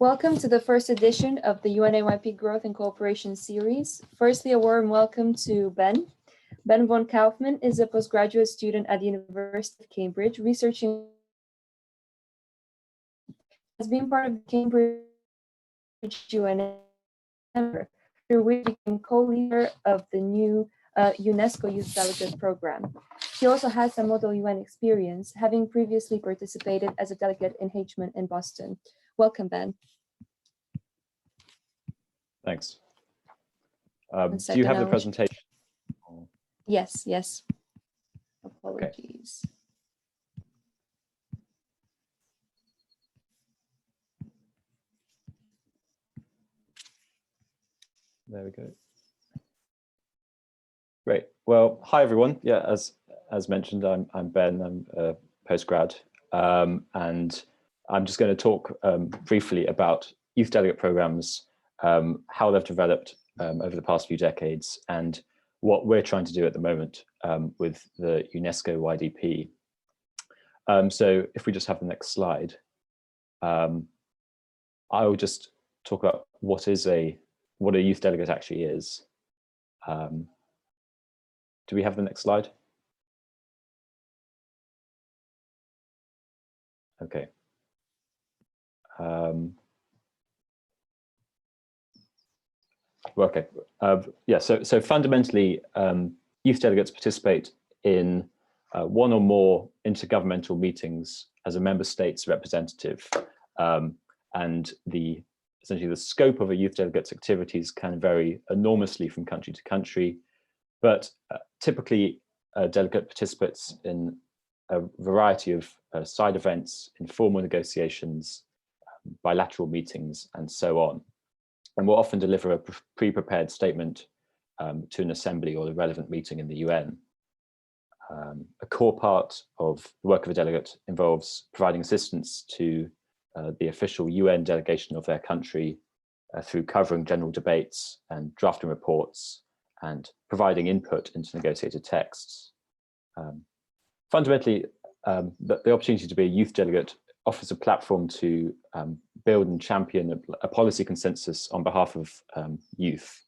Welcome to the first edition of the UNAYP Growth and Cooperation Series. Firstly, a warm welcome to Ben. Ben von Kauffman is a postgraduate student at the University of Cambridge, researching, has been part of the Cambridge UNA, through which he became co-leader of the new UNESCO Youth Delegate Programme. He also has some Model UN experience, having previously participated as a delegate engagement in Boston. Welcome, Ben. Thanks. Do you have the presentation? Yes, yes. Apologies. Okay. There we go. Great. Well, hi everyone. Yeah, as mentioned, I'm Ben. I'm a postgrad, and I'm just going to talk briefly about youth delegate programs, how they've developed over the past few decades, and what we're trying to do at the moment with the UNESCO YDP. So if we just have the next slide, I will just talk about what a youth delegate actually is. Do we have the next slide? Okay. Okay. Yeah. So fundamentally, youth delegates participate in one or more intergovernmental meetings as a member state's representative, and essentially the scope of a youth delegate's activities can vary enormously from country to country, but typically a delegate participates in a variety of side events, informal negotiations, bilateral meetings, and so on, and will often deliver a pre-prepared statement to an assembly or the relevant meeting in the UN. A core part of the work of a delegate involves providing assistance to the official UN delegation of their country through covering general debates and drafting reports and providing input into negotiated texts. Fundamentally, the opportunity to be a youth delegate offers a platform to build and champion a policy consensus on behalf of youth.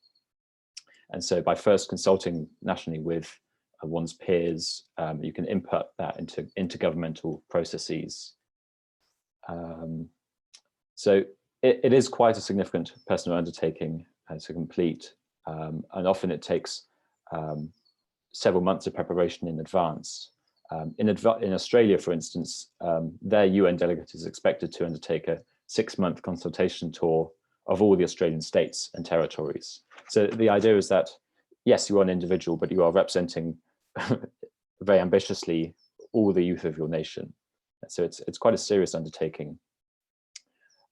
And so by first consulting nationally with one's peers, you can input that into intergovernmental processes. So it is quite a significant personal undertaking to complete, and often it takes several months of preparation in advance. In Australia, for instance, their UN delegate is expected to undertake a 6-month consultation tour of all the Australian states and territories. So the idea is that, yes, you are an individual, but you are representing very ambitiously all the youth of your nation. So it's quite a serious undertaking.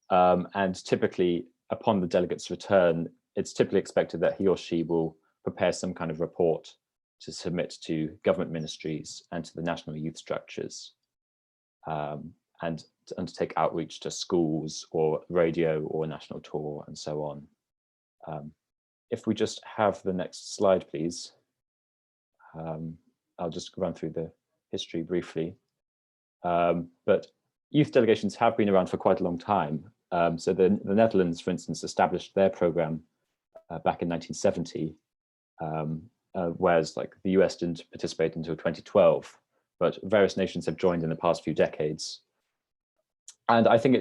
And typically, upon the delegate's return, it's typically expected that he or she will prepare some kind of report to submit to government ministries and to the national youth structures, and to undertake outreach to schools or radio or a national tour and so on. If we just have the next slide, please. I'll just run through the history briefly. But youth delegations have been around for quite a long time. So the Netherlands, for instance, established their program back in 1970, whereas like the US didn't participate until 2012, but various nations have joined in the past few decades. And I think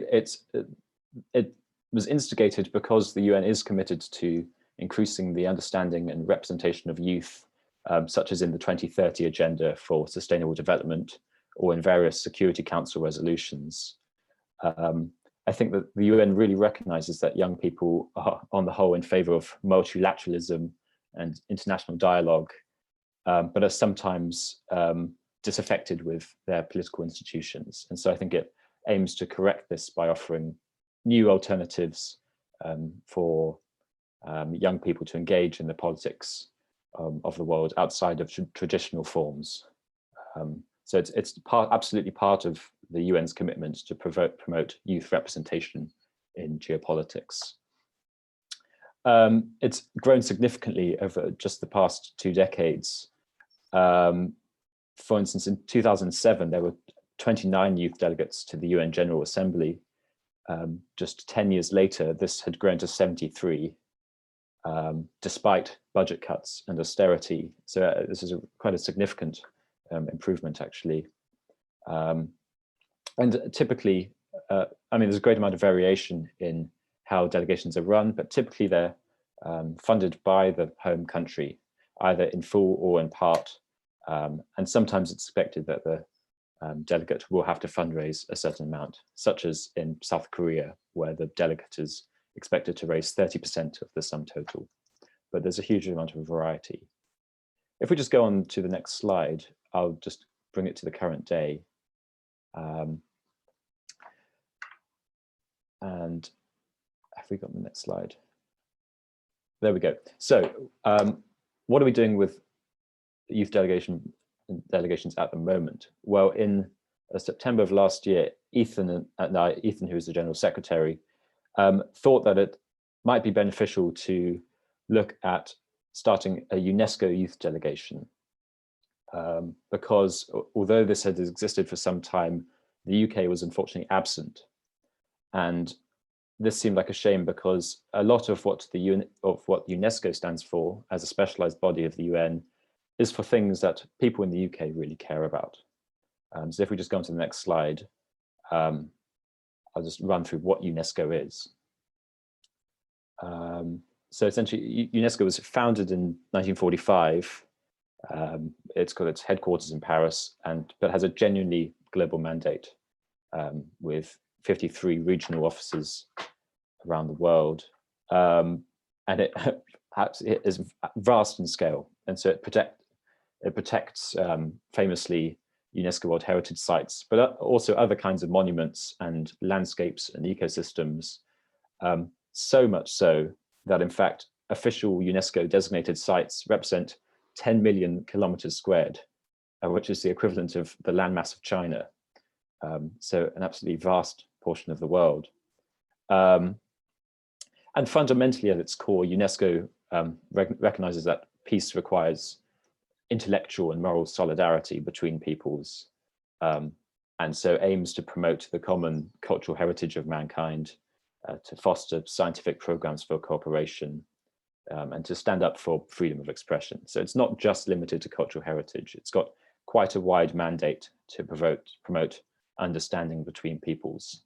it was instigated because the UN is committed to increasing the understanding and representation of youth, such as in the 2030 Agenda for Sustainable Development or in various Security Council resolutions. I think that the UN really recognizes that young people are on the whole in favor of multilateralism and international dialogue, but are sometimes disaffected with their political institutions. And so I think it aims to correct this by offering new alternatives for young people to engage in the politics of the world outside of traditional forms. So it's absolutely part of the UN's commitment to promote youth representation in geopolitics. It's grown significantly over just the past 2 decades. For instance, in 2007, there were 29 youth delegates to the UN General Assembly. just 10 years later, this had grown to 73, despite budget cuts and austerity. So this is quite a significant improvement, actually. And typically, I mean, there's a great amount of variation in how delegations are run, but typically they're funded by the home country, either in full or in part. And sometimes it's expected that the delegate will have to fundraise a certain amount, such as in South Korea, where the delegate is expected to raise 30% of the sum total. But there's a huge amount of variety. If we just go on to the next slide, I'll just bring it to the current day. And have we got the next slide? There we go. So what are we doing with youth delegations at the moment? Well, in September of last year, Ethan, who is the General Secretary, thought that it might be beneficial to look at starting a UNESCO Youth Delegation, because although this had existed for some time, the UK was unfortunately absent. And this seemed like a shame, because a lot of what UNESCO stands for as a specialized body of the UN is for things that people in the UK really care about. So if we just go on to the next slide, I'll just run through what UNESCO is. So essentially, UNESCO was founded in 1945. It's got its headquarters in Paris, but has a genuinely global mandate with 53 regional offices around the world. And it is vast in scale. And so it protects famously UNESCO World Heritage Sites, but also other kinds of monuments and landscapes and ecosystems. So much so that, in fact, official UNESCO designated sites represent 10 million kilometers squared, which is the equivalent of the landmass of China. So an absolutely vast portion of the world. And fundamentally at its core, UNESCO recognizes that peace requires intellectual and moral solidarity between peoples, and so aims to promote the common cultural heritage of mankind, to foster scientific programs for cooperation, and to stand up for freedom of expression. So it's not just limited to cultural heritage. It's got quite a wide mandate to promote understanding between peoples.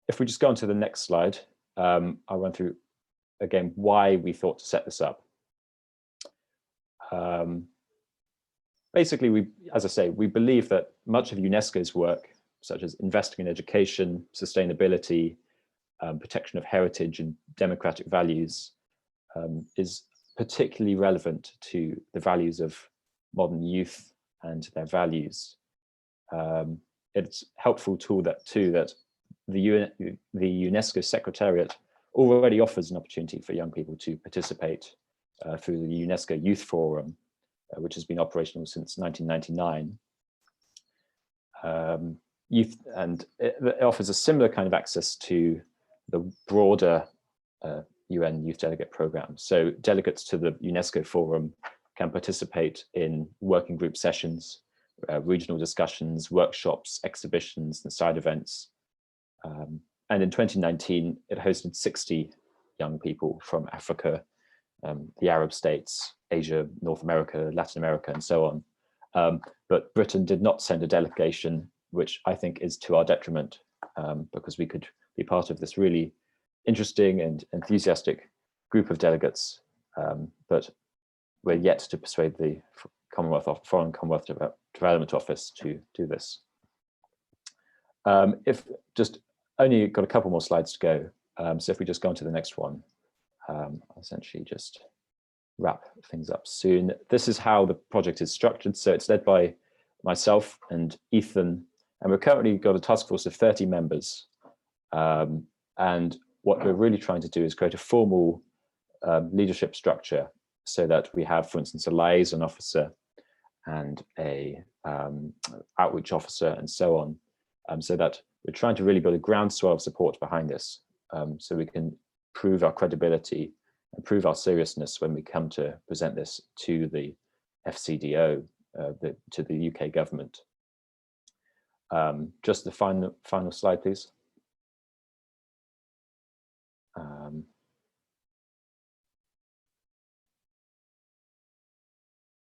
If we just go on to the next slide, I'll run through again why we thought to set this up. Basically, as I say, we believe that much of UNESCO's work, such as investing in education, sustainability, protection of heritage and democratic values, is particularly relevant to the values of modern youth and their values. It's a helpful tool that the UNESCO Secretariat already offers an opportunity for young people to participate through the UNESCO Youth Forum, which has been operational since 1999. And it offers a similar kind of access to the broader UN Youth Delegate Programme. So delegates to the UNESCO Forum can participate in working group sessions, regional discussions, workshops, exhibitions, and side events. And in 2019, it hosted 60 young people from Africa, the Arab states, Asia, North America, Latin America, and so on. But Britain did not send a delegation, which I think is to our detriment, because we could be part of this really interesting and enthusiastic group of delegates, but we're yet to persuade the Foreign Commonwealth Development Office to do this. If just only got a couple more slides to go, so if we just go on to the next one, I'll essentially just wrap things up soon. This is how the project is structured. So it's led by myself and Ethan, and we've currently got a task force of 30 members. And what we're really trying to do is create a formal leadership structure, so that we have, for instance, a liaison officer and a outreach officer and so on, so that we're trying to really build a groundswell of support behind this, so we can prove our credibility and prove our seriousness when we come to present this to the FCDO, to the UK government. Just the final slide, please.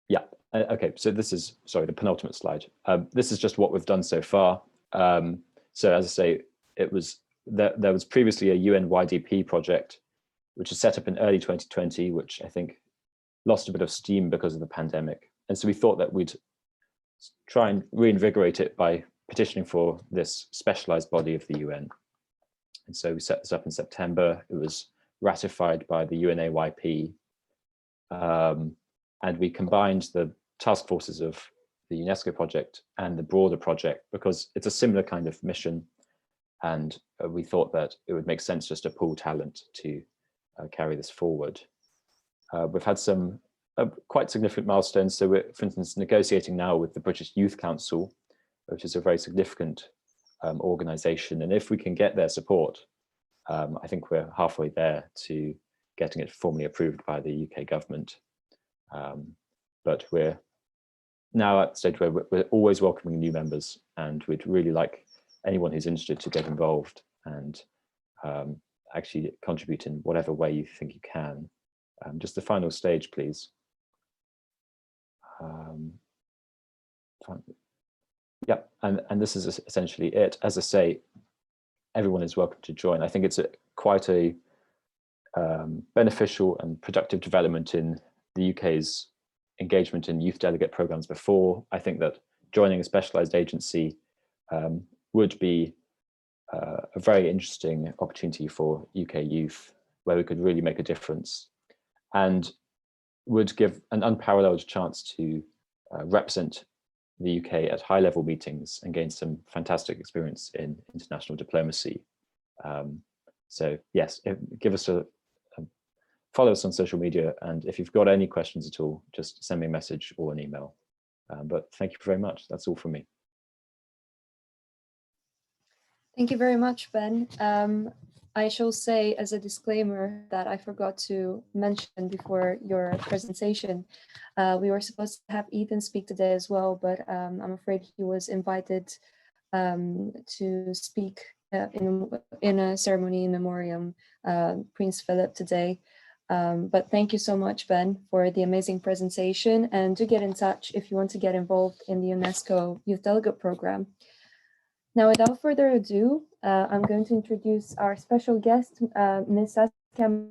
Yeah, okay, so this is, sorry, the penultimate slide. This is just what we've done so far. So as I say, it was, there was previously a UN YDP project, which was set up in early 2020, which I think lost a bit of steam because of the pandemic. And so we thought that we'd try and reinvigorate it by petitioning for this specialized body of the UN. And so we set this up in September. It was ratified by the UNAYP. And we combined the task forces of the UNESCO project and the broader project because it's a similar kind of mission. And we thought that it would make sense just to pool talent to carry this forward. We've had some quite significant milestones. So we're, for instance, negotiating now with the British Youth Council, which is a very significant organization. And if we can get their support, I think we're halfway there to getting it formally approved by the UK government. But we're now at the stage where we're always welcoming new members, and we'd really like anyone who's interested to get involved and actually contribute in whatever way you think you can. Just the final stage, please. Yeah, and this is essentially it. As I say, everyone is welcome to join. I think it's quite a beneficial and productive development in the UK's engagement in youth delegate programs before. I think that joining a specialized agency would be a very interesting opportunity for UK youth, where we could really make a difference and would give an unparalleled chance to represent the UK at high-level meetings and gain some fantastic experience in international diplomacy. So yes, give us follow us on social media, and if you've got any questions at all, just send me a message or an email. But thank you very much. That's all from me. Thank you very much, Ben. I shall say as a disclaimer that I forgot to mention before your presentation. We were supposed to have Ethan speak today as well, but I'm afraid he was invited to speak in a ceremony in memoriam, Prince Philip today. But thank you so much, Ben, for the amazing presentation, and do get in touch if you want to get involved in the UNESCO Youth Delegate Programme. Now, without further ado, I'm going to introduce our special guest, Ms. Saskia.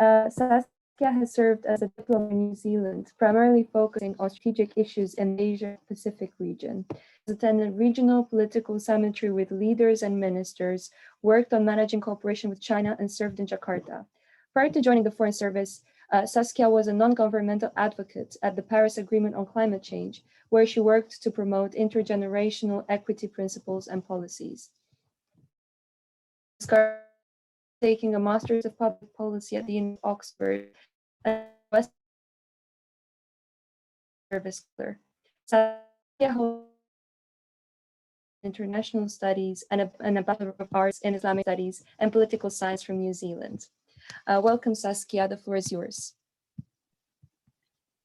Saskia has served as a diplomat in New Zealand, primarily focusing on strategic issues in the Asia-Pacific region. She attended regional political symmetry with leaders and ministers, worked on managing cooperation with China, and served in Jakarta. Prior to joining the Foreign Service, Saskia was a non-governmental advocate at the Paris Agreement on Climate Change, where she worked to promote intergenerational equity principles and policies. Taking a Master's of Public Policy at the University of Oxford and West Service Scholar. Saskia holds International Studies and a Bachelor of Arts in Islamic Studies and Political Science from New Zealand. Welcome, Saskia. The floor is yours.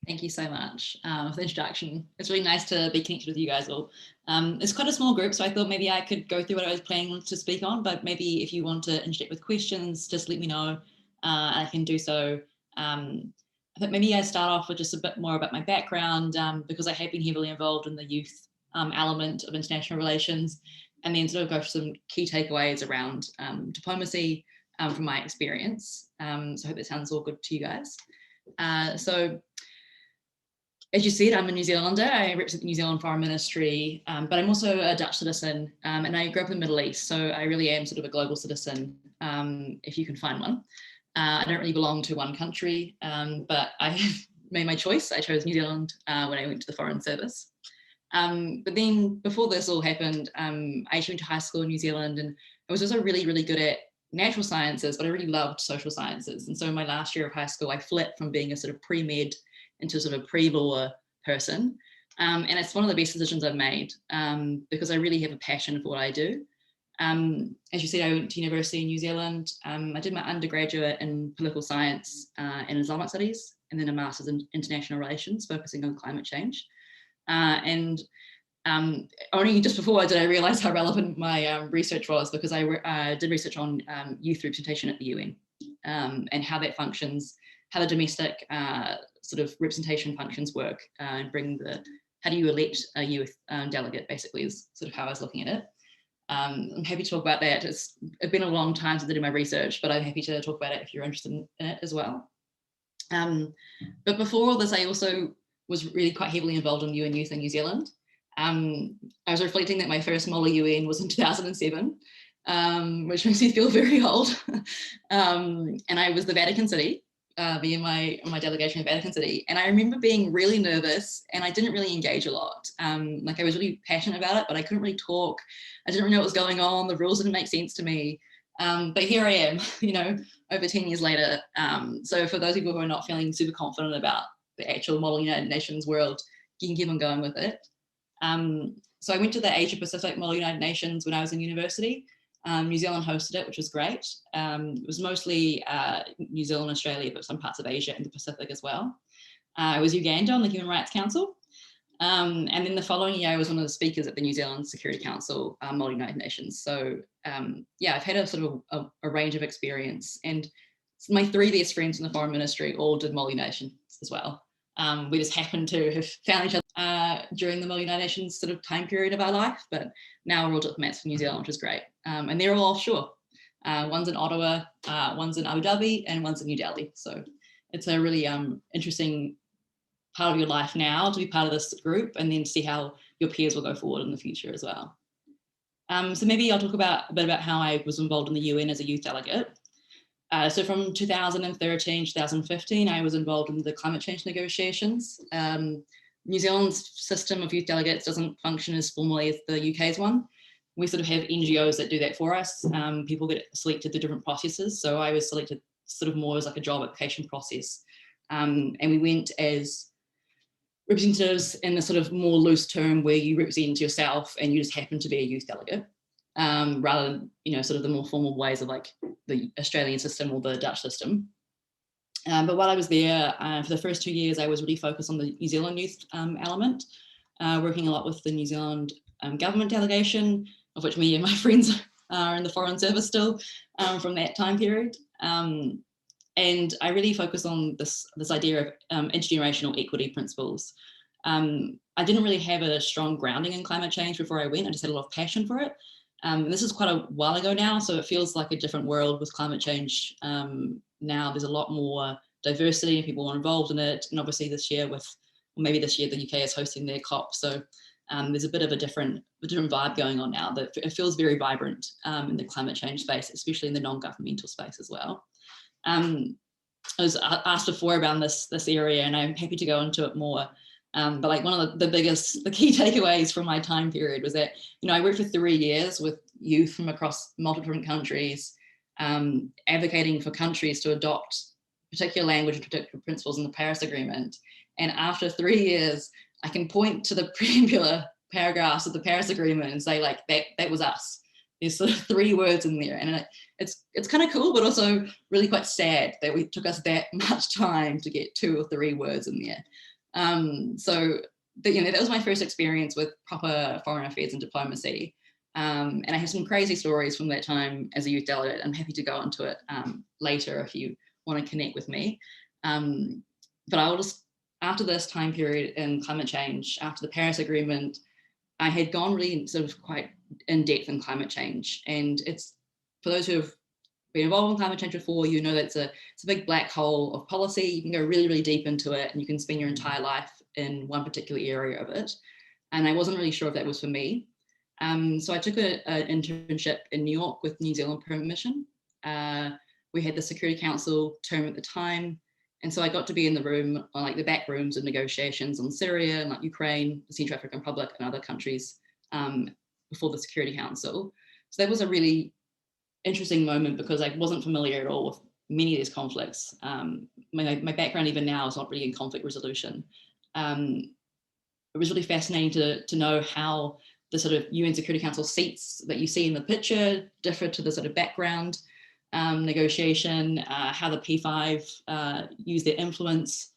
Thank you so much for the introduction. It's really nice to be connected with you guys all. It's quite a small group, so I thought maybe I could go through what I was planning to speak on, but maybe if you want to interject with questions, just let me know, and I can do so. I think maybe I start off with just a bit more about my background, because I have been heavily involved in the youth element of international relations, and then sort of go through some key takeaways around diplomacy from my experience. So I hope that sounds all good to you guys. So, as you said, I'm a New Zealander. I represent the New Zealand Foreign Ministry, but I'm also a Dutch citizen, and I grew up in the Middle East, so I really am sort of a global citizen, if you can find one. I don't really belong to one country, but I made my choice. I chose New Zealand when I went to the Foreign Service. But then before this all happened, I actually went to high school in New Zealand, and I was also really, really good at natural sciences, but I really loved social sciences. And so in my last year of high school, I flipped from being a sort of pre-med into sort of a pre-law person. And it's one of the best decisions I've made, because I really have a passion for what I do. As you said, I went to university in New Zealand. I did my undergraduate in political science and Islamic studies, and then a master's in international relations, focusing on climate change. And Only just before did I realize how relevant my research was, because I did research on youth representation at the UN, and how that functions, how the domestic sort of representation functions work, and how do you elect a youth delegate, basically, is sort of how I was looking at it. I'm happy to talk about that. It's been a long time since I did my research, but I'm happy to talk about it if you're interested in it as well. But before all this, I also was really quite heavily involved in UN Youth in New Zealand. I was reflecting that my first Mola UN was in 2007, which makes me feel very old. And I was the Vatican City, me and my delegation in Vatican City. And I remember being really nervous, and I didn't really engage a lot. Like, I was really passionate about it, but I couldn't really talk. I didn't really know what was going on. The rules didn't make sense to me. But here I am, you know, over 10 years later. So for those people who are not feeling super confident about the actual Model United Nations world, you can keep on going with it. So I went to the Asia Pacific Model United Nations when I was in university. New Zealand hosted it, which was great. It was mostly New Zealand, Australia, but some parts of Asia and the Pacific as well. I was Uganda on the Human Rights Council. And then the following year, I was one of the speakers at the New Zealand Security Council, Model United Nations. So yeah, I've had a sort of a range of experience, and my 3 best friends in the foreign ministry all did Model United Nations as well. We just happened to have found each other during the Model United Nations sort of time period of our life, but now we're all diplomats for New Zealand, which is great. And they're all offshore. One's in Ottawa, one's in Abu Dhabi, and one's in New Delhi. So it's a really interesting part of your life now to be part of this group, and then see how your peers will go forward in the future as well. So maybe I'll talk a bit about how I was involved in the UN as a youth delegate. So from 2013 to 2015, I was involved in the climate change negotiations. New Zealand's system of youth delegates doesn't function as formally as the UK's one. We sort of have NGOs that do that for us. People get selected through different processes. So I was selected sort of more as like a job application process. And we went as representatives in the sort of more loose term where you represent yourself and you just happen to be a youth delegate, rather than, you know, sort of the more formal ways of like the Australian system or the Dutch system. But while I was there, for the first 2 years, I was really focused on the New Zealand youth element, working a lot with the New Zealand government delegation, of which me and my friends are in the Foreign Service still, from that time period. And I really focused on this idea of intergenerational equity principles. I didn't really have a strong grounding in climate change before I went. I just had a lot of passion for it. And this is quite a while ago now, so it feels like a different world with climate change. Now there's a lot more diversity and people are involved in it. And obviously this year maybe this year the UK is hosting their COP. So there's a bit of a different vibe going on now. That it feels very vibrant in the climate change space, especially in the non-governmental space as well. I was asked before about this area, and I'm happy to go into it more. But like one of the key takeaways from my time period was that, you know, I worked for 3 years with youth from across multiple different countries, advocating for countries to adopt particular language and particular principles in the Paris Agreement. And after 3 years, I can point to the preambular paragraphs of the Paris Agreement and say, like, that was us. There's sort of 3 words in there, and it's kind of cool, but also really quite sad that it took us that much time to get 2 or 3 words in there. So you know, that was my first experience with proper foreign affairs and diplomacy, and I have some crazy stories from that time as a youth delegate. I'm happy to go into it later if you want to connect with me. But I will just, after this time period in climate change, after the Paris Agreement, I had gone really sort of quite in depth in climate change. And it's, for those who have been involved in climate change before, you know that it's a big black hole of policy. You can go really, really deep into it, and you can spend your entire life in one particular area of it. And I wasn't really sure if that was for me. So I took an internship in New York with New Zealand Permission. We had the Security Council term at the time. And so I got to be in the room, like the back rooms of negotiations on Syria and like Ukraine, the Central African Republic and other countries before the Security Council. So that was a really interesting moment because I wasn't familiar at all with many of these conflicts. My background even now is not really in conflict resolution. It was really fascinating to know how the sort of UN Security Council seats that you see in the picture differ to the sort of background negotiation, how the P5 use their influence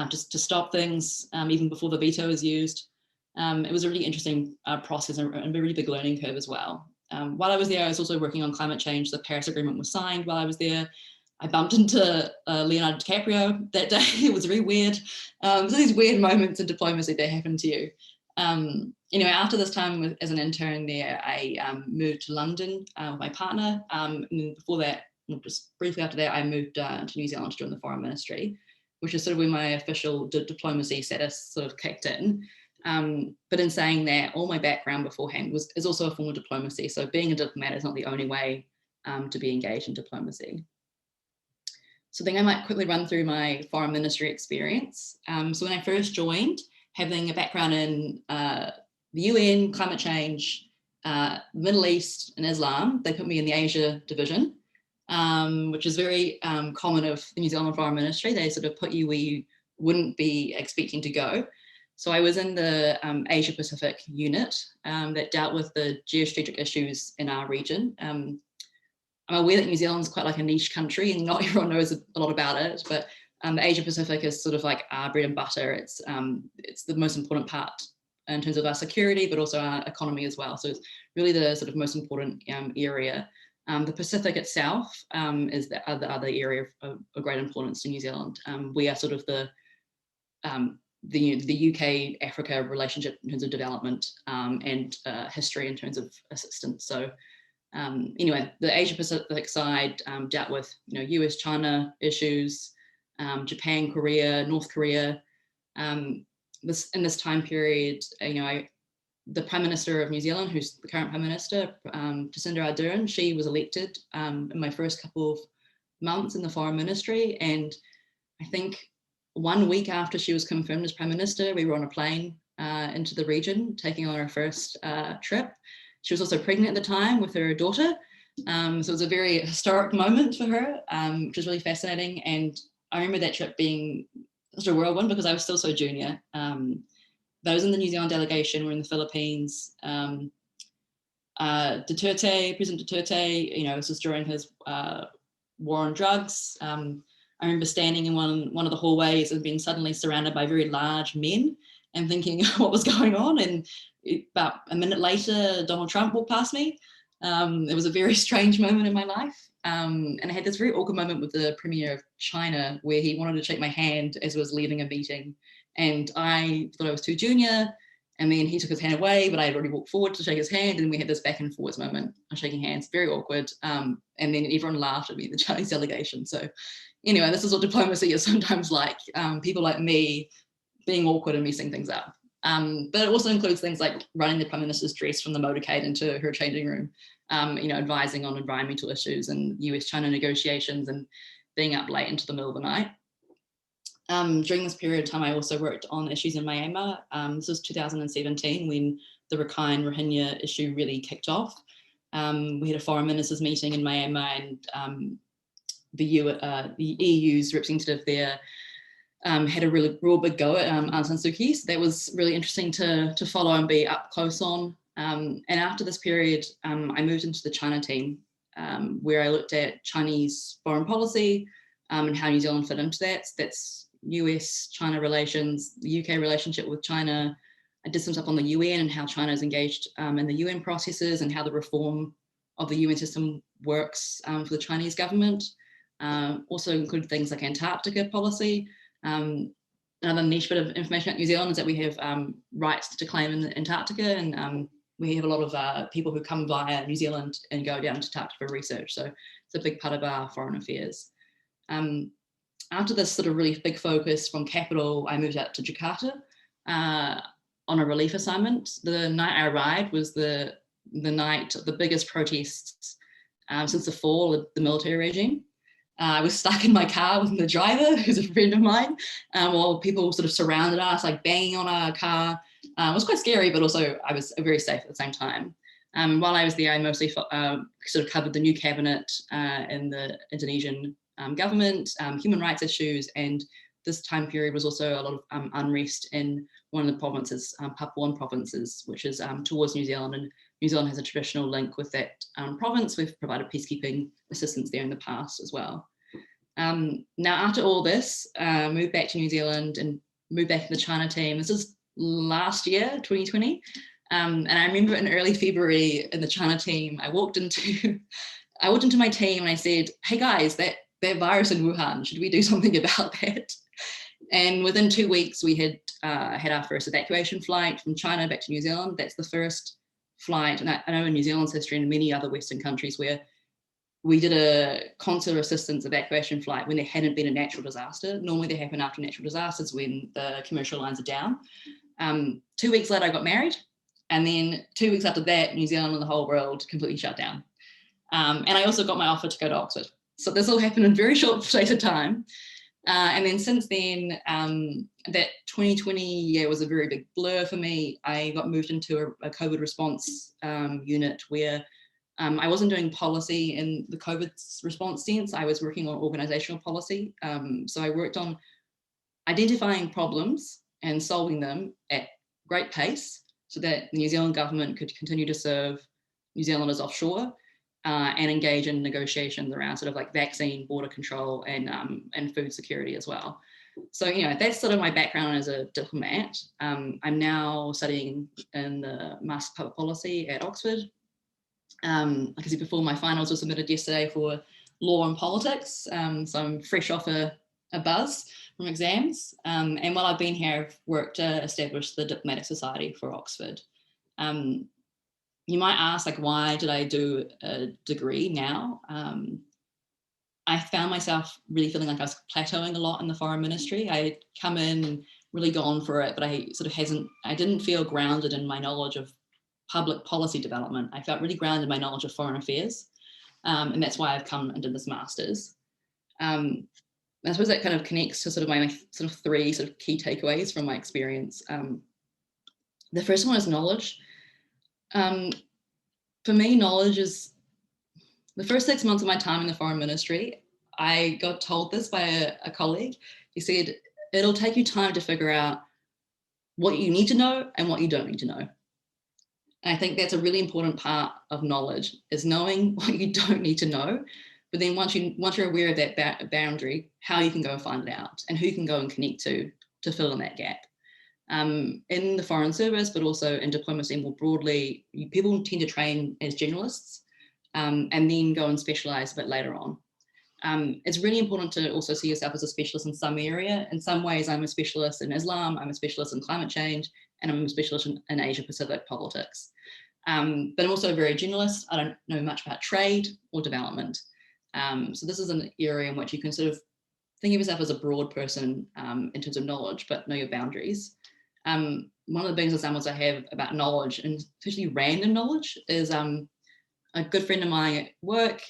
just to stop things even before the veto is used. It was a really interesting process and a really big learning curve as well. While I was there, I was also working on climate change. The Paris Agreement was signed while I was there. I bumped into Leonardo DiCaprio that day. It was very weird. So these weird moments in diplomacy that happen to you. After this time as an intern there, I moved to London with my partner. And before that, just briefly after that, I moved to New Zealand to join the Foreign Ministry, which is sort of when my official diplomacy status sort of kicked in. But in saying that, all my background beforehand is also a form of diplomacy. So being a diplomat is not the only way to be engaged in diplomacy. So I think I might quickly run through my foreign ministry experience. So when I first joined, having a background in the UN, climate change, Middle East and Islam, they put me in the Asia division, which is very common of the New Zealand Foreign Ministry. They sort of put you where you wouldn't be expecting to go. So I was in the Asia Pacific unit that dealt with the geostrategic issues in our region. I'm aware that New Zealand is quite like a niche country and not everyone knows a lot about it, but the Asia Pacific is sort of like our bread and butter. It's the most important part in terms of our security, but also our economy as well. So it's really the sort of most important area. The Pacific itself is the other area of great importance to New Zealand. We are sort of the UK-Africa relationship in terms of development and history in terms of assistance. So anyway, the Asia Pacific side dealt with US-China issues, Japan, Korea, North Korea. In this time period, the Prime Minister of New Zealand, who's the current Prime Minister, Jacinda Ardern, she was elected in my first couple of months in the Foreign Ministry, and I think 1 week after she was confirmed as Prime Minister, we were on a plane into the region, taking on our first trip. She was also pregnant at the time with her daughter. So it was a very historic moment for her, which was really fascinating. And I remember that trip being such a whirlwind because I was still so junior. But I was in the New Zealand delegation, we're in the Philippines. President Duterte, this was during his war on drugs. I remember standing in one of the hallways and being suddenly surrounded by very large men and thinking what was going on. And about a minute later, Donald Trump walked past me. It was a very strange moment in my life. And I had this very awkward moment with the Premier of China where he wanted to shake my hand as I was leaving a meeting. And I thought I was too junior. And then he took his hand away, but I had already walked forward to shake his hand. And we had this back and forwards moment of shaking hands, very awkward. And then everyone laughed at me, the Chinese delegation. So anyway, this is what diplomacy is sometimes like. People like me being awkward and messing things up. But it also includes things like running the Prime Minister's dress from the motorcade into her changing room, advising on environmental issues and US-China negotiations and being up late into the middle of the night. During this period of time, I also worked on issues in Myanmar. This was 2017 when the Rakhine-Rohingya issue really kicked off. We had a foreign ministers meeting in Myanmar, and the EU's representative there had a real big go at Aung San Suu Kyi. So that was really interesting to follow and be up close on. And after this period, I moved into the China team, where I looked at Chinese foreign policy and how New Zealand fit into that. So that's US-China relations, the UK relationship with China. I did some stuff on the UN and how China is engaged in the UN processes and how the reform of the UN system works for the Chinese government. Also included things like Antarctica policy. Another niche bit of information about New Zealand is that we have rights to claim in Antarctica, and we have a lot of people who come via New Zealand and go down to Antarctica for research. So it's a big part of our foreign affairs. After this sort of really big focus from capital, I moved out to Jakarta on a relief assignment. The night I arrived was the night of the biggest protests since the fall of the military regime. I was stuck in my car with the driver, who's a friend of mine, while people sort of surrounded us, like banging on our car. It was quite scary, but also I was very safe at the same time. While I was there, I mostly sort of covered the new cabinet and the Indonesian government, human rights issues, and this time period was also a lot of unrest in one of the provinces, Papuan provinces, which is towards New Zealand, and New Zealand has a traditional link with that province. We've provided peacekeeping assistance there in the past as well. Now, after all this, moved back to New Zealand and moved back to the China team. This is last year, 2020. And I remember in early February in the China team, I walked into my team and I said, hey guys, that virus in Wuhan, should we do something about that? And within 2 weeks, we had had our first evacuation flight from China back to New Zealand. That's the first flight, and I know in New Zealand's history and many other Western countries where we did a consular assistance evacuation flight when there hadn't been a natural disaster. Normally they happen after natural disasters when the commercial lines are down. 2 weeks later, I got married. And then 2 weeks after that, New Zealand and the whole world completely shut down. And I also got my offer to go to Oxford. So this all happened in a very short space of time. And then since then, that 2020 year was a very big blur for me. I got moved into a COVID response unit where I wasn't doing policy in the COVID response sense. I was working on organizational policy. So I worked on identifying problems and solving them at great pace so that the New Zealand government could continue to serve New Zealanders offshore and engage in negotiations around sort of like vaccine, border control, and food security as well. So, you know, that's sort of my background as a diplomat. I'm now studying in the Master Public Policy at Oxford. Like I said before, my finals were submitted yesterday for law and politics. So I'm fresh off a buzz from exams. And while I've been here, I've worked to establish the Diplomatic Society for Oxford. You might ask, like, why did I do a degree now? I found myself really feeling like I was plateauing a lot in the foreign ministry. I had come in and really gone for it, but I didn't feel grounded in my knowledge of public policy development. I felt really grounded in my knowledge of foreign affairs. And that's why I've come and did this master's. I suppose that kind of connects to sort of my sort of three sort of key takeaways from my experience. The first one is knowledge. For me, knowledge is the first 6 months of my time in the foreign ministry. I got told this by a colleague. He said, it'll take you time to figure out what you need to know and what you don't need to know. And I think that's a really important part of knowledge, is knowing what you don't need to know. But then once you're aware of that boundary, how you can go and find it out and who you can go and connect to fill in that gap. In the foreign service, but also in diplomacy more broadly, people tend to train as generalists and then go and specialize a bit later on. It's really important to also see yourself as a specialist in some area. In some ways, I'm a specialist in Islam, I'm a specialist in climate change, and I'm a specialist in Asia Pacific politics. But I'm also a very generalist. I don't know much about trade or development. So this is an area in which you can sort of think of yourself as a broad person in terms of knowledge, but know your boundaries. One of the biggest examples I have about knowledge, and especially random knowledge, is a good friend of mine at work.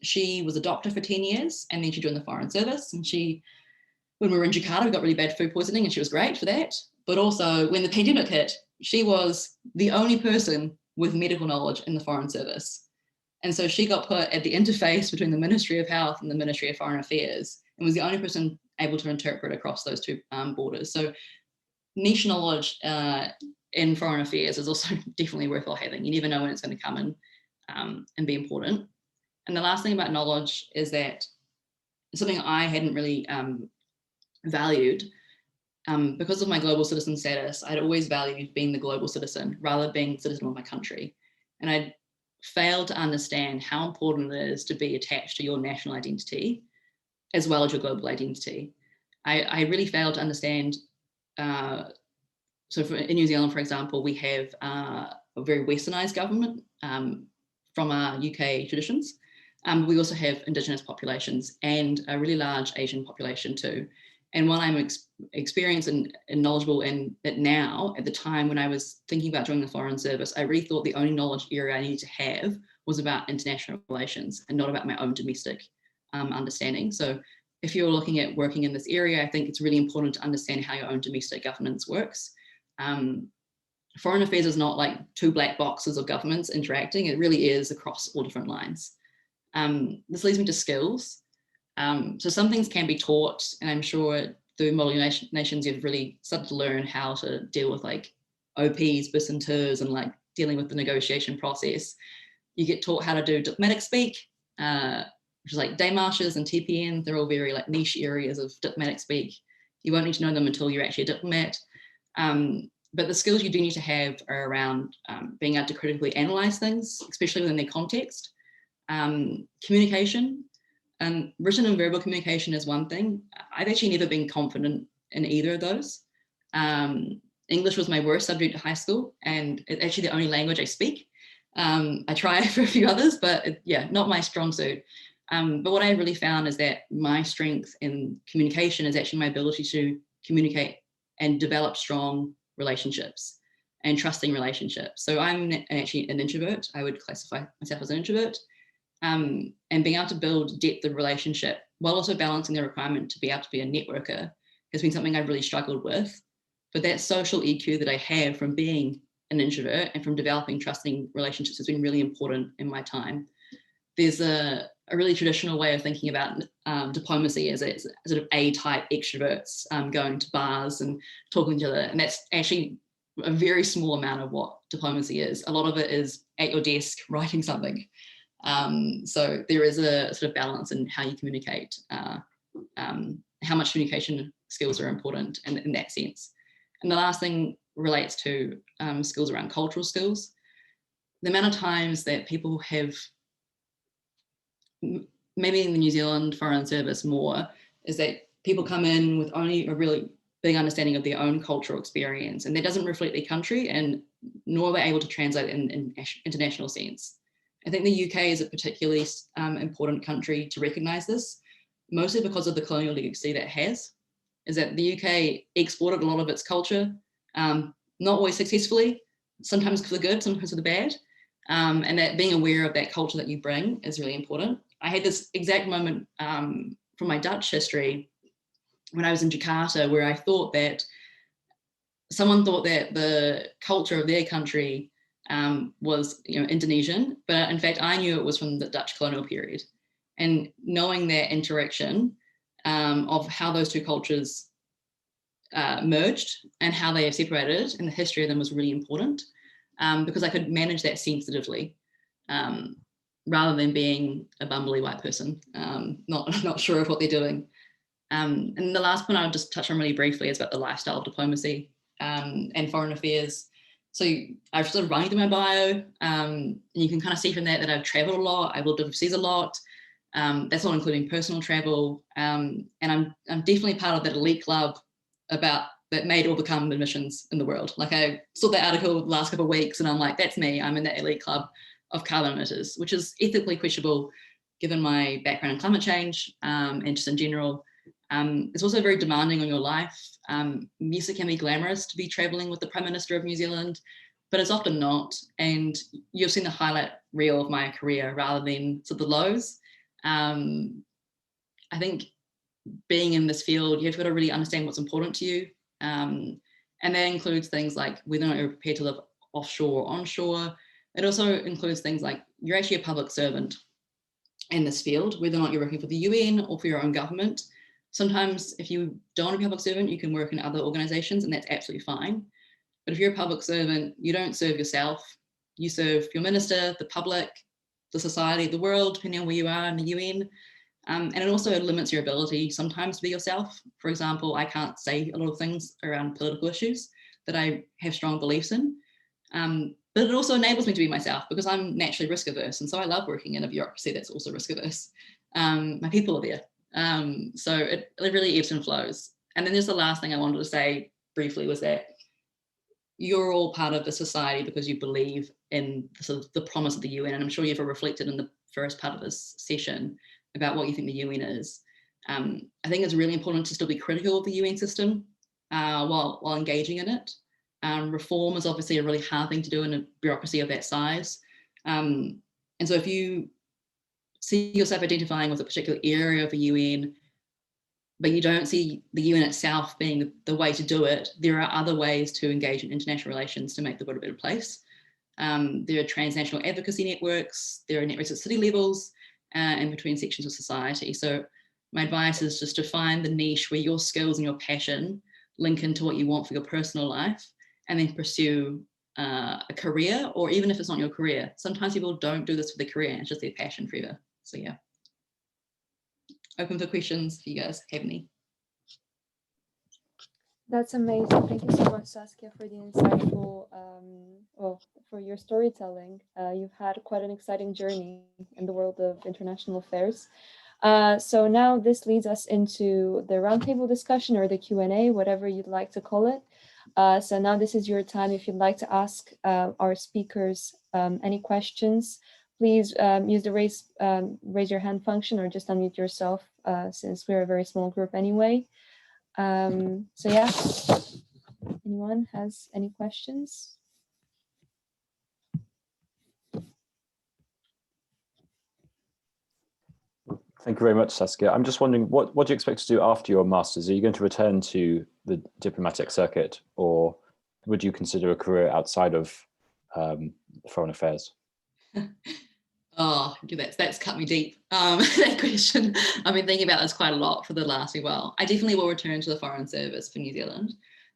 She was a doctor for 10 years and then she joined the foreign service. And when we were in Jakarta, we got really bad food poisoning and she was great for that. But also when the pandemic hit, she was the only person with medical knowledge in the foreign service. And so she got put at the interface between the Ministry of Health and the Ministry of Foreign Affairs and was the only person able to interpret across those two borders. So niche knowledge in foreign affairs is also definitely worthwhile having. You never know when it's going to come in and be important. And the last thing about knowledge is that something I hadn't really valued. Because of my global citizen status, I'd always valued being the global citizen rather than being citizen of my country. And I'd failed to understand how important it is to be attached to your national identity as well as your global identity. I really failed to understand. In New Zealand, for example, we have a very westernized government from our UK traditions. We also have Indigenous populations and a really large Asian population too. And while I'm experienced and knowledgeable in it now, at the time when I was thinking about joining the foreign service, I really thought the only knowledge area I needed to have was about international relations and not about my own domestic understanding. So if you're looking at working in this area, I think it's really important to understand how your own domestic governance works. Foreign affairs is not like two black boxes of governments interacting. It really is across all different lines. This leads me to skills. So some things can be taught, and I'm sure through Model Nations, you've really started to learn how to deal with like OPs, bis and ters, and like dealing with the negotiation process. You get taught how to do diplomatic speak, which is like démarches and TPN. They're all very like niche areas of diplomatic speak. You won't need to know them until you're actually a diplomat. But the skills you do need to have are around being able to critically analyze things, especially within their context. Communication, written and verbal communication is one thing. I've actually never been confident in either of those. English was my worst subject at high school, and it's actually the only language I speak. I try for a few others, but yeah, not my strong suit. But what I really found is that my strength in communication is actually my ability to communicate and develop strong relationships and trusting relationships. So I'm actually an introvert. I would classify myself as an introvert. And being able to build depth of relationship while also balancing the requirement to be able to be a networker has been something I've really struggled with. But that social EQ that I have from being an introvert and from developing trusting relationships has been really important in my time. There's a really traditional way of thinking about diplomacy as a sort of A-type extroverts going to bars and talking to each other. And that's actually a very small amount of what diplomacy is. A lot of it is at your desk writing something. So there is a sort of balance in how you communicate, how much communication skills are important in that sense. And the last thing relates to skills around cultural skills. The amount of times that people have, maybe in the New Zealand Foreign Service more, is that people come in with only a really big understanding of their own cultural experience, and that doesn't reflect their country, and nor are they able to translate in international sense. I think the UK is a particularly important country to recognise this, mostly because of the colonial legacy that it has, is that the UK exported a lot of its culture, not always successfully, sometimes for the good, sometimes for the bad, and that being aware of that culture that you bring is really important. I had this exact moment from my Dutch history when I was in Jakarta, where I thought that someone thought that the culture of their country was, Indonesian, but in fact, I knew it was from the Dutch colonial period. And knowing that interaction of how those two cultures merged and how they have separated and the history of them was really important, because I could manage that sensitively rather than being a bumbly white person, not sure of what they're doing. And the last point I would just touch on really briefly is about the lifestyle of diplomacy and foreign affairs. So I've sort of running through my bio, and you can kind of see from that I've traveled a lot, I've lived overseas a lot. That's not including personal travel. And I'm definitely part of that elite club that made or become emissions in the world. Like I saw that article the last couple of weeks and I'm like, that's me, I'm in that elite club of carbon emitters, which is ethically questionable given my background in climate change and just in general. It's also very demanding on your life. Yes, it can be glamorous to be traveling with the Prime Minister of New Zealand, but it's often not. And you've seen the highlight reel of my career rather than sort of the lows. I think being in this field, you've got to really understand what's important to you. And that includes things like whether or not you're prepared to live offshore or onshore. It also includes things like you're actually a public servant in this field, whether or not you're working for the UN or for your own government. Sometimes if you don't want to be a public servant, you can work in other organizations and that's absolutely fine. But if you're a public servant, you don't serve yourself. You serve your minister, the public, the society, the world, depending on where you are in the UN. And it also limits your ability sometimes to be yourself. For example, I can't say a lot of things around political issues that I have strong beliefs in. But it also enables me to be myself because I'm naturally risk averse. And so I love working in a bureaucracy that's also risk averse. My people are there. So it really ebbs and flows. And then there's the last thing I wanted to say briefly was that you're all part of the society because you believe in sort of the promise of the UN. And I'm sure you've reflected in the first part of this session about what you think the UN is. I think it's really important to still be critical of the UN system while engaging in it. Reform is obviously a really hard thing to do in a bureaucracy of that size. And so if you see yourself identifying with a particular area of the UN, but you don't see the UN itself being the way to do it, there are other ways to engage in international relations to make the world a better place. There are transnational advocacy networks, there are networks at city levels, and between sections of society. So my advice is just to find the niche where your skills and your passion link into what you want for your personal life, and then pursue a career, or even if it's not your career. Sometimes people don't do this for their career, it's just their passion forever. So yeah. Open for questions if you guys have any. That's amazing. Thank you so much, Saskia, for the insightful, well, for your storytelling. You've had quite an exciting journey in the world of international affairs. So now this leads us into the roundtable discussion or the Q&A, whatever you'd like to call it. So now this is your time. If you'd like to ask our speakers any questions, please use the raise your hand function or just unmute yourself since we're a very small group anyway. So yeah, anyone has any questions? Thank you very much, Saskia. I'm just wondering, what do you expect to do after your master's? Are you going to return to the diplomatic circuit, or would you consider a career outside of foreign affairs? Oh, that's cut me deep. That question, I've been thinking about this quite a lot for the last week. Well, I definitely will return to the Foreign Service for New Zealand.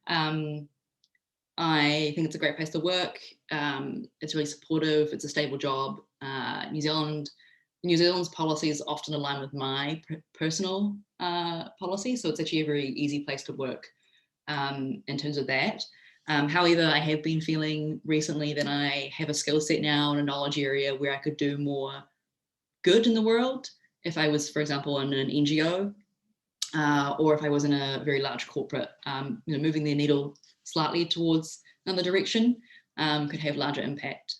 I think it's a great place to work. It's really supportive. It's a stable job. New Zealand's policies often align with my personal policy, so it's actually a very easy place to work in terms of that. However, I have been feeling recently that I have a skill set now in a knowledge area where I could do more good in the world if I was, for example, in an NGO or if I was in a very large corporate. Moving their needle slightly towards another direction could have larger impact.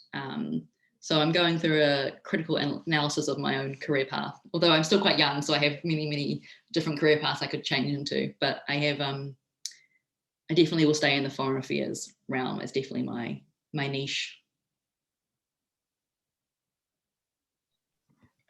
So I'm going through a critical analysis of my own career path, although I'm still quite young, so I have many different career paths I could change into, but I have I definitely will stay in the foreign affairs realm. It's definitely my niche.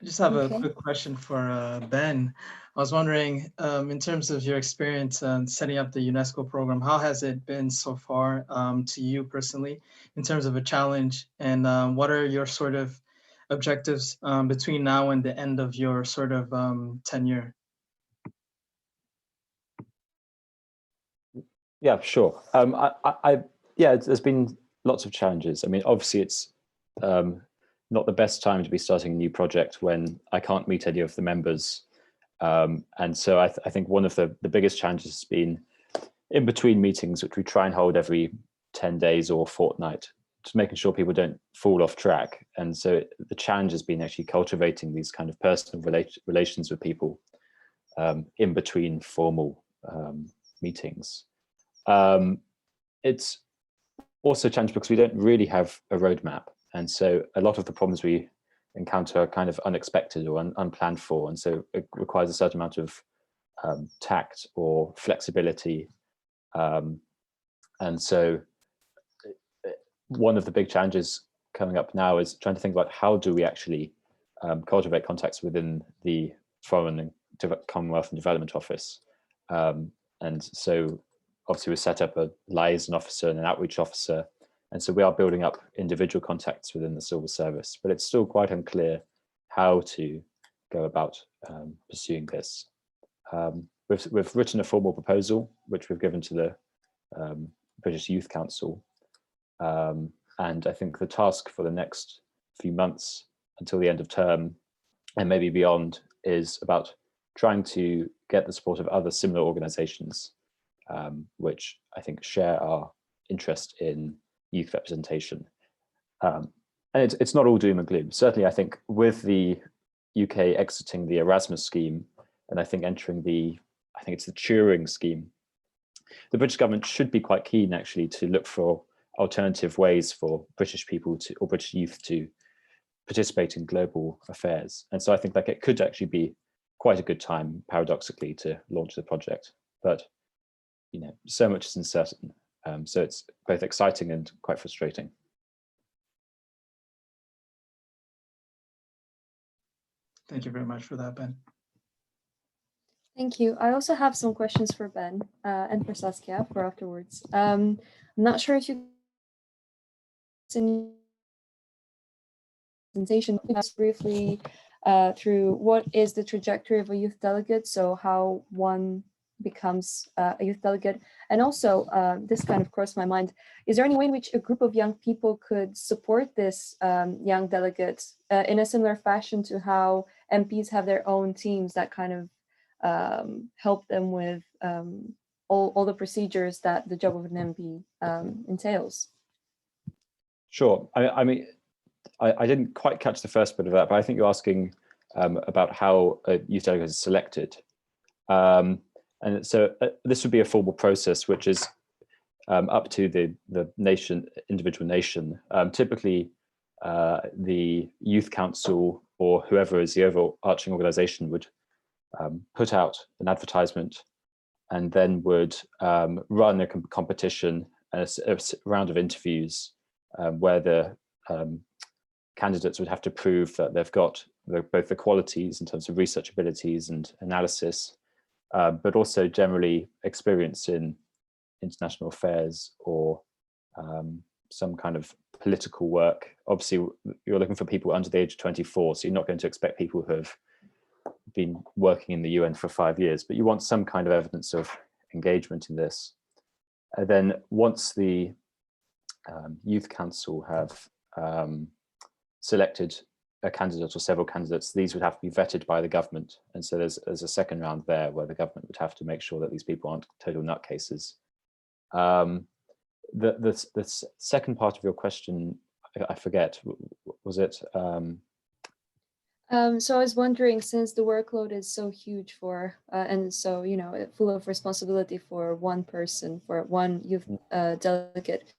I just have a quick question for Ben. I was wondering, in terms of your experience setting up the UNESCO program, how has it been so far to you personally in terms of a challenge, and what are your sort of objectives between now and the end of your sort of tenure? Yeah, sure. Yeah, there's been lots of challenges. I mean, obviously it's not the best time to be starting a new project when I can't meet any of the members. And so I think one of the biggest challenges has been in between meetings, which we try and hold every 10 days or fortnight, just making sure people don't fall off track. And so the challenge has been actually cultivating these kind of personal relations with people in between formal meetings. It's also challenging because we don't really have a roadmap. And so a lot of the problems we encounter are kind of unexpected or unplanned for. And so it requires a certain amount of tact or flexibility. And so one of the big challenges coming up now is trying to think about how do we actually cultivate contacts within the Foreign Commonwealth and Development Office. And so obviously we set up a liaison officer and an outreach officer. And so we are building up individual contacts within the civil service, but it's still quite unclear how to go about pursuing this. We've written a formal proposal, which we've given to the British Youth Council. And I think the task for the next few months until the end of term and maybe beyond is about trying to get the support of other similar organizations, which I think share our interest in youth representation. And it's not all doom and gloom. Certainly, I think with the UK exiting the Erasmus scheme, and I think entering I think it's the Turing scheme, the British government should be quite keen actually to look for alternative ways for British people or British youth to participate in global affairs. And so I think it could actually be quite a good time, paradoxically, to launch the project. But so much is uncertain. So it's both exciting and quite frustrating. Thank you very much for that, Ben. Thank you. I also have some questions for Ben and for Saskia for afterwards. I'm not sure if you can presentation briefly through what is the trajectory of a youth delegate, so how one becomes a youth delegate, and also this kind of crossed my mind, is there any way in which a group of young people could support this young delegate in a similar fashion to how MPs have their own teams that kind of help them with all the procedures that the job of an MP entails. Sure. I mean, I didn't quite catch the first bit of that, but I think you're asking about how a youth delegate is selected. And so this would be a formal process, which is up to the individual nation. Typically, the Youth Council or whoever is the overarching organization would put out an advertisement and then would run a competition and a round of interviews where the candidates would have to prove that they've got both the qualities in terms of research abilities and analysis, but also generally experience in international affairs or some kind of political work. Obviously, you're looking for people under the age of 24, so you're not going to expect people who have been working in the UN for 5 years, but you want some kind of evidence of engagement in this. And then once the Youth Council have selected a candidate or several candidates, these would have to be vetted by the government. And so there's a second round there where the government would have to make sure that these people aren't total nutcases. The second part of your question, I forget, was it? So I was wondering, since the workload is so huge for, and so, full of responsibility for one person, for one youth delegate,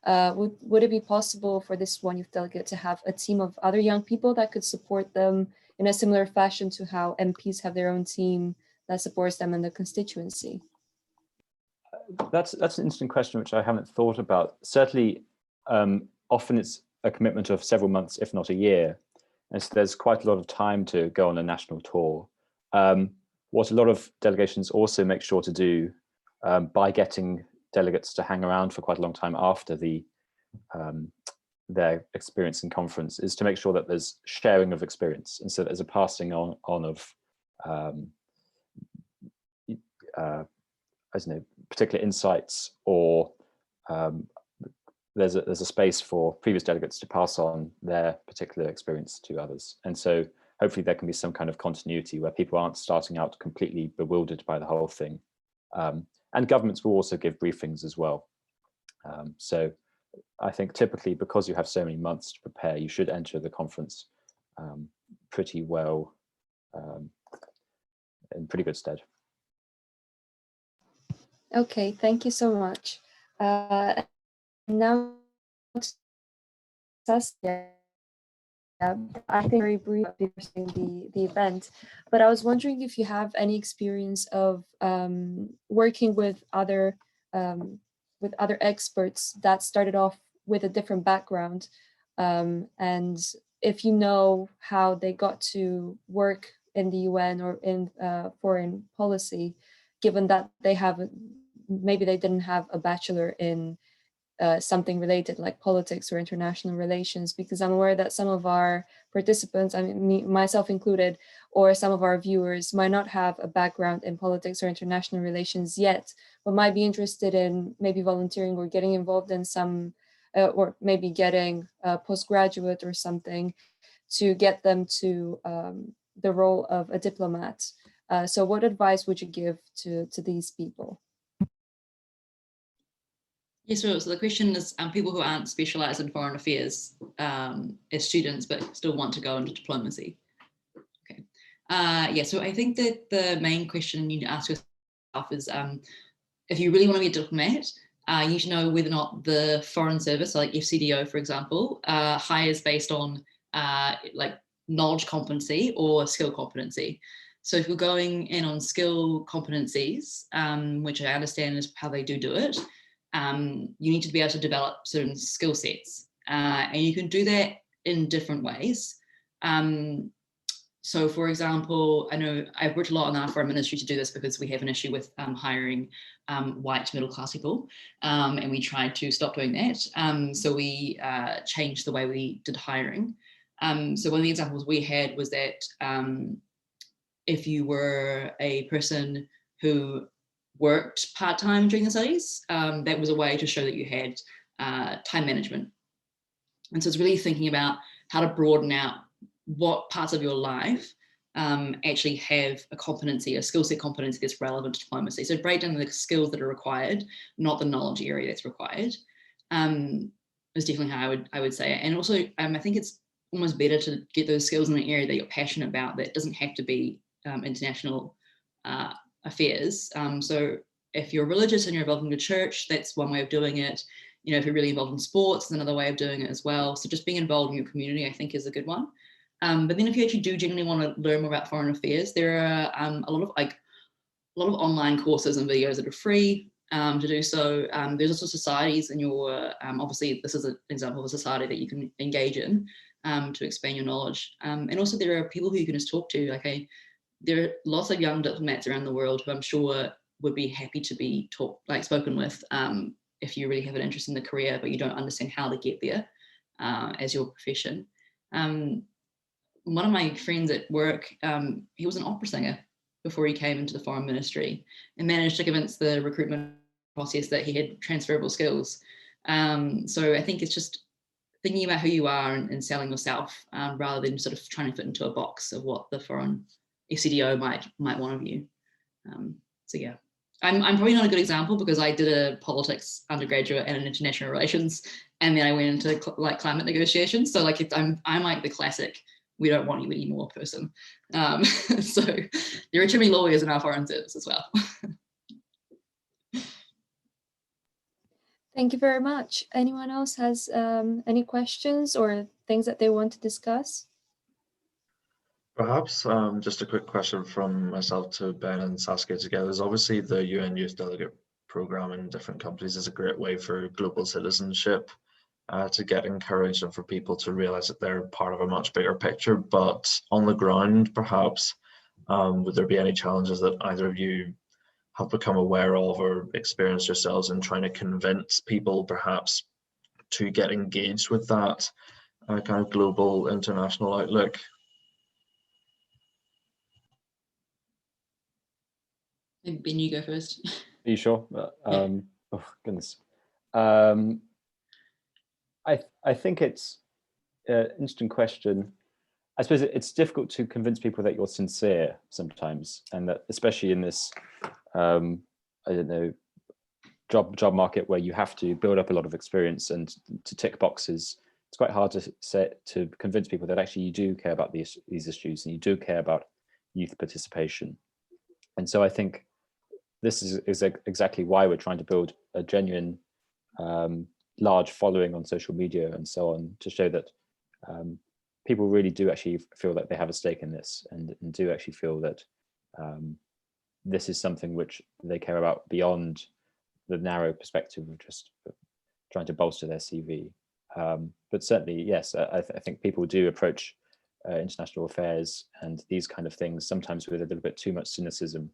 would it be possible for this one youth delegate to have a team of other young people that could support them in a similar fashion to how MPs have their own team that supports them in the constituency? That's an interesting question, which I haven't thought about. Certainly, often it's a commitment of several months, if not a year. And so there's quite a lot of time to go on a national tour. What a lot of delegations also make sure to do by getting delegates to hang around for quite a long time after their experience in conference is to make sure that there's sharing of experience. And so there's a passing on of, I don't know, particular insights, or there's a space for previous delegates to pass on their particular experience to others. And so hopefully there can be some kind of continuity where people aren't starting out completely bewildered by the whole thing. And governments will also give briefings as well. So I think typically, because you have so many months to prepare, you should enter the conference pretty well, in pretty good stead. Okay, thank you so much. Now, Saskia, I think very briefly the event, but I was wondering if you have any experience of working with other experts that started off with a different background, and if you know how they got to work in the UN or in foreign policy, given that maybe they didn't have a bachelor in something related like politics or international relations, because I'm aware that some of our participants, I mean, myself included, or some of our viewers might not have a background in politics or international relations yet, but might be interested in maybe volunteering or getting involved in some, or maybe getting a postgraduate or something to get them to the role of a diplomat. So what advice would you give to these people? Yes, so the question is people who aren't specialized in foreign affairs as students, but still want to go into diplomacy. Okay. Yeah, so I think that the main question you need to ask yourself is if you really want to be a diplomat, you need to know whether or not the foreign service, like FCDO, for example, hires based on like knowledge competency or skill competency. So if you're going in on skill competencies, which I understand is how they do it, you need to be able to develop certain skill sets, and you can do that in different ways. So for example, I know I've worked a lot on our foreign ministry to do this because we have an issue with hiring white middle class people, and we tried to stop doing that. So we changed the way we did hiring. So one of the examples we had was that if you were a person who worked part-time during the studies, that was a way to show that you had time management. And so it's really thinking about how to broaden out what parts of your life actually have a competency, a skill set competency that's relevant to diplomacy. So break down the skills that are required, not the knowledge area that's required, is definitely how I would say it. And also, I think it's almost better to get those skills in an area that you're passionate about, that doesn't have to be international affairs. So if you're religious and you're involved in the church, that's one way of doing it. You know, if you're really involved in sports, it's another way of doing it as well. So just being involved in your community, I think, is a good one. But then if you actually do genuinely want to learn more about foreign affairs, there are a lot of online courses and videos that are free to do so. There's also societies in your, obviously this is an example of a society that you can engage in to expand your knowledge. And also there are people who you can just talk to. Like there are lots of young diplomats around the world who I'm sure would be happy to be spoken with if you really have an interest in the career, but you don't understand how to get there as your profession. One of my friends at work, he was an opera singer before he came into the foreign ministry and managed to convince the recruitment process that he had transferable skills. So I think it's just thinking about who you are and selling yourself rather than sort of trying to fit into a box of what the foreign FCDO might want of you. So yeah, I'm probably not a good example because I did a politics undergraduate and an international relations, and then I went into climate negotiations. So like I'm like the classic, we don't want you anymore person. So there are too many lawyers in our foreign service as well. Thank you very much. Anyone else has any questions or things that they want to discuss? Perhaps just a quick question from myself to Ben and Saskia together. Is obviously the UN Youth Delegate Programme in different countries is a great way for global citizenship to get encouraged and for people to realize that they're part of a much bigger picture. But on the ground, perhaps, would there be any challenges that either of you have become aware of or experienced yourselves in trying to convince people perhaps to get engaged with that kind of global international outlook? Ben, you go first. Are you sure? Oh goodness. I think it's an interesting question. I suppose it's difficult to convince people that you're sincere sometimes, and that especially in this, I don't know, job market where you have to build up a lot of experience and to tick boxes. It's quite hard to convince people that actually you do care about these issues and you do care about youth participation. And so I think this is exactly why we're trying to build a genuine large following on social media and so on, to show that people really do actually feel that they have a stake in this and do actually feel that this is something which they care about beyond the narrow perspective of just trying to bolster their CV. But certainly, yes, I think people do approach international affairs and these kind of things sometimes with a little bit too much cynicism.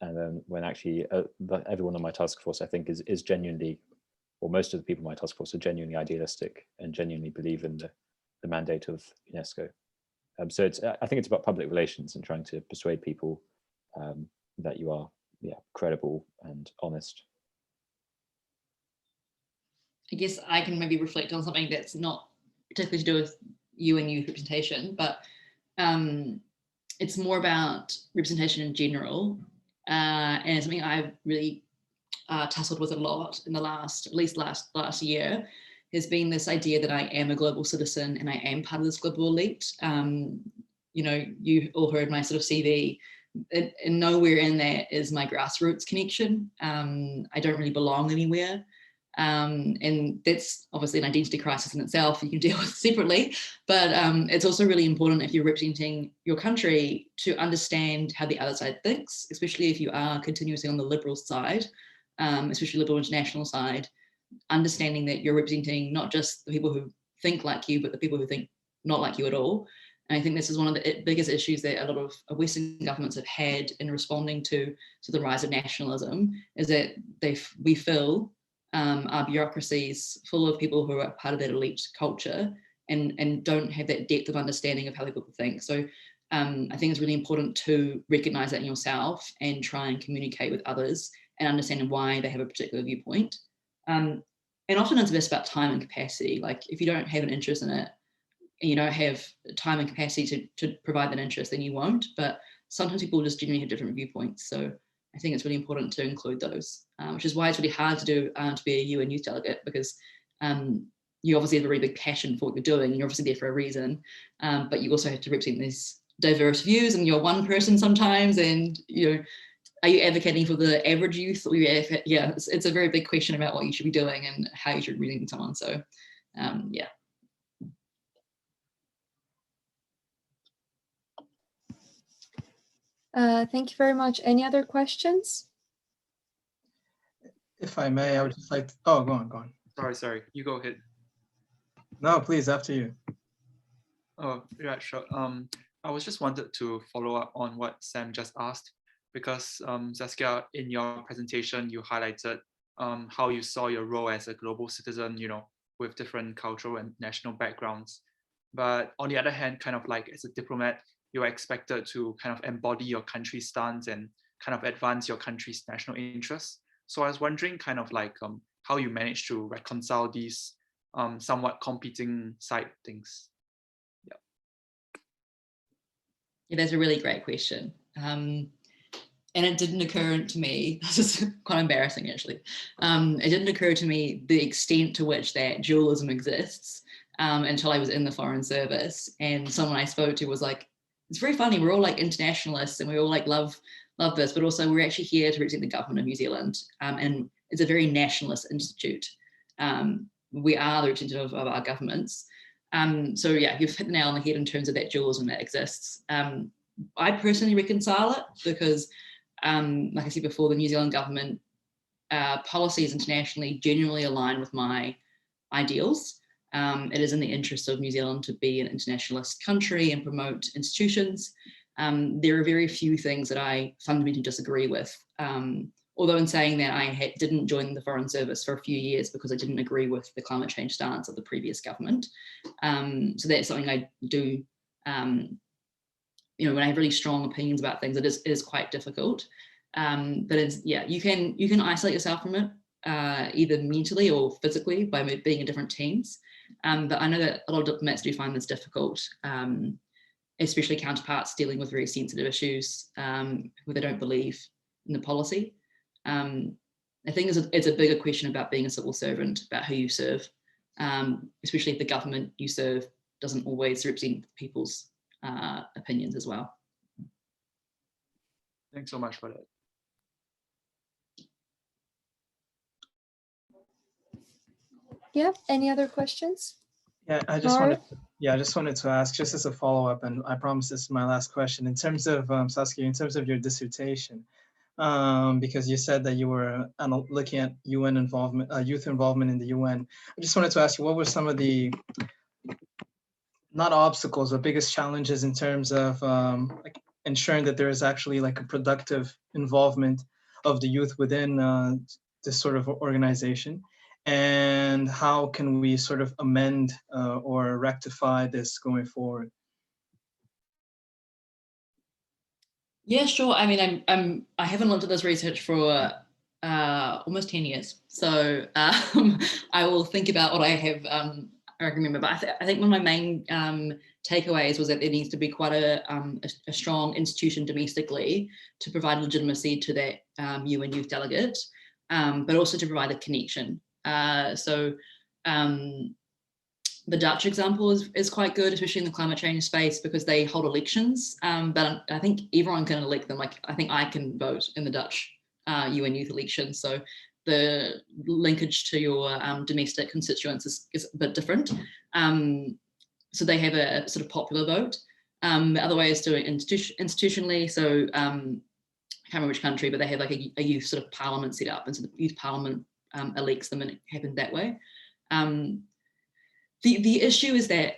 And then when actually everyone on my task force, I think, is genuinely, or most of the people on my task force are genuinely idealistic and genuinely believe in the mandate of UNESCO. So I think it's about public relations and trying to persuade people that you are credible and honest. I guess I can maybe reflect on something that's not particularly to do with you and youth representation, but it's more about representation in general. And it's something I've really tussled with a lot in the last year, has been this idea that I am a global citizen and I am part of this global elite. You know, you all heard my sort of CV, and nowhere in that is my grassroots connection. I don't really belong anywhere. And that's obviously an identity crisis in itself you can deal with separately, but it's also really important if you're representing your country to understand how the other side thinks, especially if you are continuously on the liberal side, especially liberal international side, understanding that you're representing not just the people who think like you, but the people who think not like you at all. And I think this is one of the biggest issues that a lot of Western governments have had in responding to the rise of nationalism, is that we fill our bureaucracies full of people who are part of that elite culture and don't have that depth of understanding of how people think. So I think it's really important to recognize that in yourself and try and communicate with others and understand why they have a particular viewpoint. And often it's just about time and capacity. Like if you don't have an interest in it, you don't have time and capacity to provide that interest, then you won't. But sometimes people just genuinely have different viewpoints. So I think it's really important to include those, which is why it's really hard to do to be a UN Youth Delegate, because you obviously have a really big passion for what you're doing, and you're obviously there for a reason, but you also have to represent these diverse views, and you're one person sometimes, and are you advocating for the average youth, or it's a very big question about what you should be doing and how you should represent someone. So yeah. Thank you very much. Any other questions? If I may, I would just like to, oh, go on. Sorry, you go ahead. No, please, after you. Oh, yeah, sure. I was just wanted to follow up on what Sam just asked, because Saskia, in your presentation, you highlighted how you saw your role as a global citizen, with different cultural and national backgrounds. But on the other hand, kind of like as a diplomat, you are expected to kind of embody your country's stance and kind of advance your country's national interests. So I was wondering kind of like how you manage to reconcile these somewhat competing side things. Yeah, that's a really great question. And it didn't occur to me, this is quite embarrassing actually, it didn't occur to me the extent to which that dualism exists until I was in the Foreign Service, and someone I spoke to was like, it's very funny, we're all like internationalists and we all like love this, but also we're actually here to represent the government of New Zealand, and it's a very nationalist institute. We are the representative of our governments. So yeah, you've hit the nail on the head in terms of that dualism that exists. I personally reconcile it because, like I said before, the New Zealand government policies internationally genuinely align with my ideals. It is in the interest of New Zealand to be an internationalist country and promote institutions. There are very few things that I fundamentally disagree with. Although in saying that, I didn't join the Foreign Service for a few years because I didn't agree with the climate change stance of the previous government. So that's something I do, when I have really strong opinions about things, it is quite difficult. But you can isolate yourself from it, either mentally or physically by being in different teams. But I know that a lot of diplomats do find this difficult, especially counterparts dealing with very sensitive issues where they don't believe in the policy. I think it's a bigger question about being a civil servant, about who you serve, especially if the government you serve doesn't always represent people's opinions as well. Thanks so much for that. Yeah, any other questions? Yeah, I just wanted to ask, just as a follow-up, and I promise this is my last question, in terms of, Saskia, in terms of your dissertation, because you said that you were looking at UN involvement, youth involvement in the UN. I just wanted to ask you, what were some of the, not obstacles, but biggest challenges in terms of like ensuring that there is actually like a productive involvement of the youth within this sort of organization? And how can we sort of amend or rectify this going forward? Yeah, sure. I mean, I haven't looked at this research for almost 10 years. So I will think about what I have, I remember, but I think one of my main takeaways was that there needs to be quite a strong institution domestically to provide legitimacy to that UN Youth Delegate, but also to provide a connection. The Dutch example is quite good, especially in the climate change space, because they hold elections, but I think everyone can elect them. Like, I think I can vote in the Dutch UN youth elections. So the linkage to your domestic constituents is a bit different. So they have a sort of popular vote. The other way is doing institutionally. So I can't remember which country, but they have like a youth sort of parliament set up, and so the youth parliament elects them, and it happened that way. The issue is that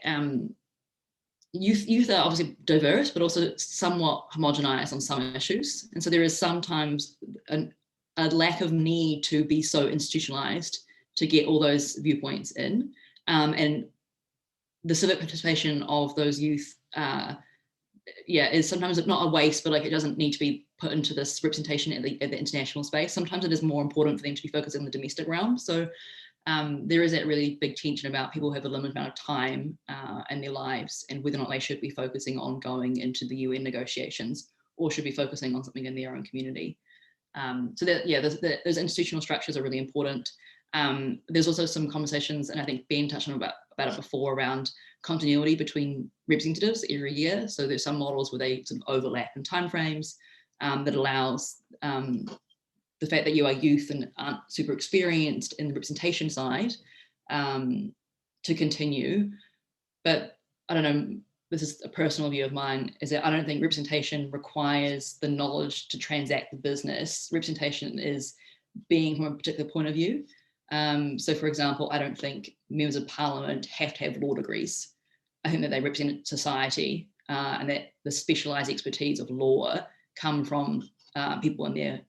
youth are obviously diverse, but also somewhat homogenized on some issues. And so there is sometimes a lack of need to be so institutionalized to get all those viewpoints in. And the civic participation of those youth, is sometimes not a waste, but like it doesn't need to be put into this representation at the international space. Sometimes it is more important for them to be focused in the domestic realm. So there is that really big tension about people who have a limited amount of time in their lives and whether or not they should be focusing on going into the UN negotiations or should be focusing on something in their own community. So that, yeah, those institutional structures are really important. There's also some conversations, and I think Ben touched on about it before, around continuity between representatives every year. So there's some models where they sort of overlap in timeframes that allows the fact that you are youth and aren't super experienced in the representation side to continue. But I don't know, this is a personal view of mine, is that I don't think representation requires the knowledge to transact the business. Representation is being from a particular point of view. So for example, I don't think members of parliament have to have law degrees. I think that they represent society and that the specialized expertise of law come from people in their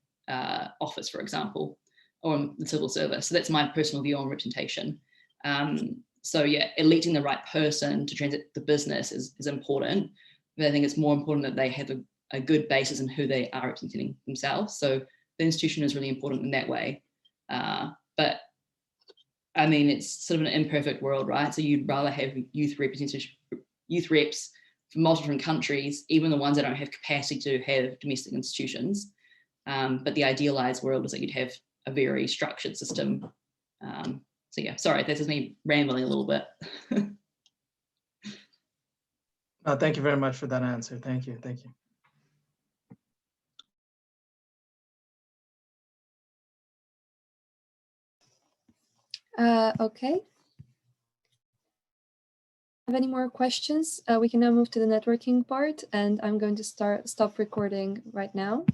office, for example, or in the civil service. So that's my personal view on representation. So yeah, electing the right person to transact the business is important, but I think it's more important that they have a good basis in who they are representing themselves. So the institution is really important in that way. But I mean, it's sort of an imperfect world, right? So you'd rather have youth reps from multiple different countries, even the ones that don't have capacity to have domestic institutions. But the idealized world is that you'd have a very structured system. So yeah, sorry, this is me rambling a little bit. Thank you very much for that answer. Thank you. Thank you. Okay. Have any more questions? We can now move to the networking part, and I'm going to stop recording right now.